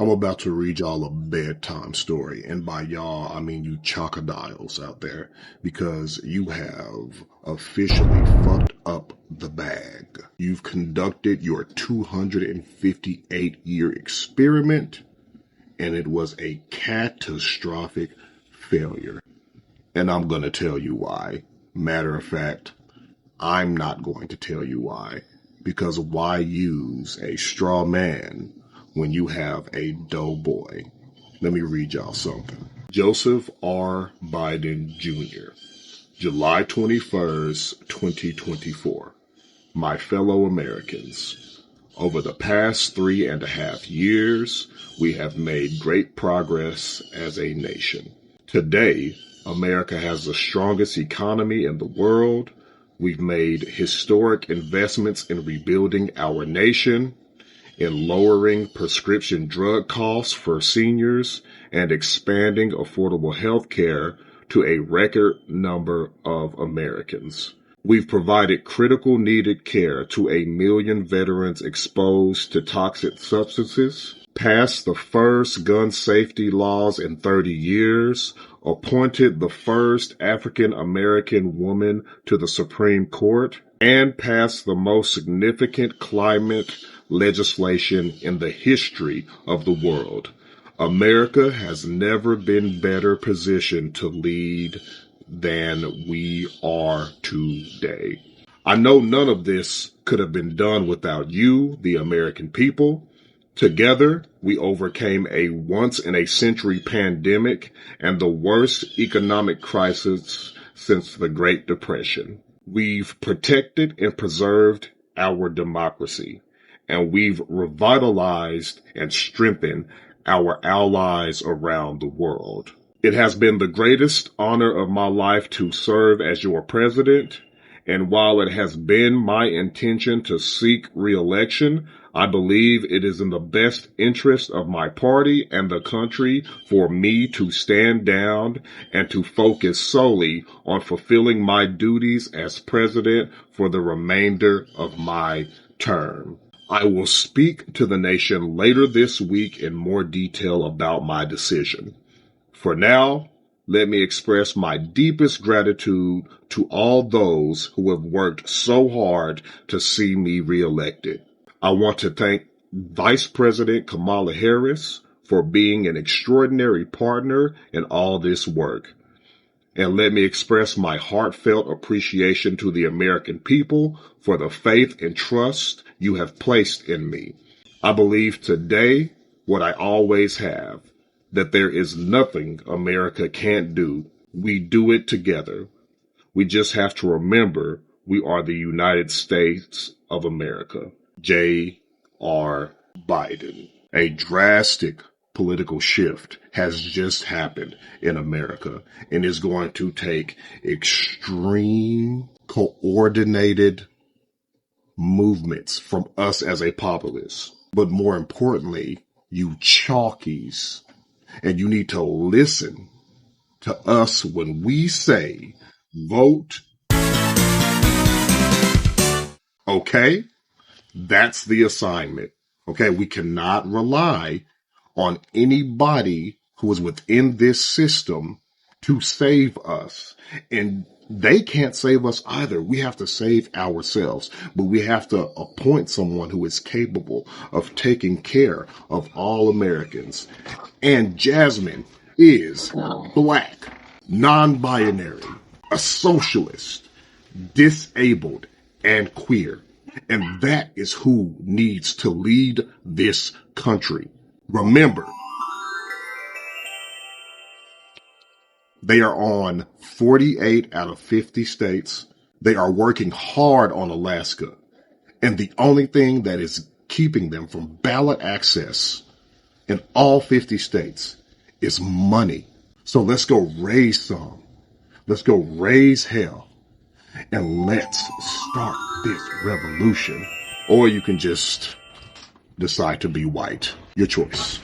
I'm about to read y'all a bedtime story. And by y'all, I mean you chocodiles out there, because you have officially fucked up the bag. You've conducted your 258-year experiment, and it was a catastrophic failure. And I'm going to tell you why. Matter of fact, I'm not going to tell you why. Because why use a straw man when you have a doughboy? Let me read y'all something. Joseph R. Biden Jr., July 21st, 2024. My fellow Americans, over the past 3.5 years, we have made great progress as a nation. Today, America has the strongest economy in the world. We've made historic investments in rebuilding our nation, in lowering prescription drug costs for seniors, and expanding affordable health care to a record number of Americans. We've provided critical needed care to 1 million veterans exposed to toxic substances, passed the first gun safety laws in 30 years, appointed the first African American woman to the Supreme Court, and passed the most significant climate legislation in the history of the world. America has never been better positioned to lead than we are today. I know none of this could have been done without you, the American people. Together, we overcame a once-in-a-century pandemic and the worst economic crisis since the Great Depression. We've protected and preserved our democracy, and we've revitalized and strengthened our allies around the world. It has been the greatest honor of my life to serve as your president, and while it has been my intention to seek re-election, I believe it is in the best interest of my party and the country for me to stand down and to focus solely on fulfilling my duties as president for the remainder of my term. I will speak to the nation later this week in more detail about my decision. For now, let me express my deepest gratitude to all those who have worked so hard to see me reelected. I want to thank Vice President Kamala Harris for being an extraordinary partner in all this work. And let me express my heartfelt appreciation to the American people for the faith and trust you have placed in me. I believe today what I always have, that there is nothing America can't do. We do it together. We just have to remember we are the United States of America. J.R. Biden. A drastic political shift has just happened in America and is going to take extreme coordinated movements from us as a populace. But more importantly, you chalkies, and you need to listen to us when we say vote. Okay? That's the assignment. Okay? We cannot rely on anybody who is within this system to save us. And they can't save us either. We have to save ourselves. But we have to appoint someone who is capable of taking care of all Americans. And Jasmine is black, non-binary, a socialist, disabled, and queer. And that is who needs to lead this country. Remember, they are on 48 out of 50 states. They are working hard on Alaska. And the only thing that is keeping them from ballot access in all 50 states is money. So let's go raise some. Let's go raise hell. And let's start this revolution. Or you can just decide to be white. Your choice.